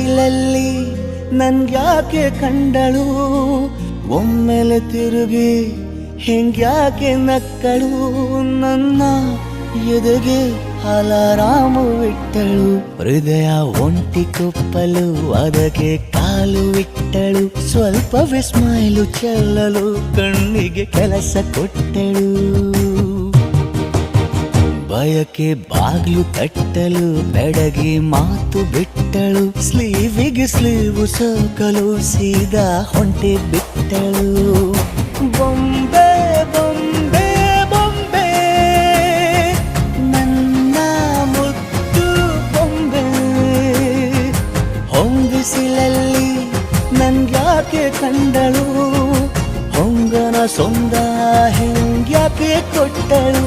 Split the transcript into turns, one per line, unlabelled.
ಬಿಸಿಲಲ್ಲಿ ನನ್ಗ್ಯಾಕೆ ಕಂಡಳು, ಒಮ್ಮೆಲೆ ತಿರುಗಿ ಹಿಂಗ್ಯಾಕೆ ನಕ್ಕಳು, ನನ್ನ ಎದೆಗೆ ಅಲಾರಾಮು ಇಟ್ಟಳು, ಹೃದಯ ಒಂಟಿ ಕುಪ್ಪಲು ಅದಕ್ಕೆ ಕಾಲು ಇಟ್ಟಳು, ಸ್ವಲ್ಪವೇ ಸ್ಮೈಲು ಚೆಲ್ಲಲು ಕಣ್ಣಿಗೆ ಕೆಲಸ ಕೊಟ್ಟಳು, ಬಯಕೆ ಬಾಗ್ಲು ತಟ್ಟಲು ಬೆಡಗಿ ಮಾತು ಬಿಟ್ಟಳು, ಸ್ಲೀವಿಗೆ ಸ್ಲೀವು ಸೋಕಲು ಸೀದಾ ಹೊಂಟೆ ಬಿಟ್ಟಳು. ಬೊಂಬೆ ಬೊಂಬೆ ಬೊಂಬೆ ನನ್ನ ಮುದ್ದು ಬೊಂಬೆ, ಹೊಂಬಿಸಿಲಲ್ಲಿ ನನ್ಗ್ಯಾಕೆ ಕಂಡಳು, ಹೊಂಗನ ಸೊಂದ ಹಿಂಗ್ಯಾಕೆ ಕೊಟ್ಟಳು.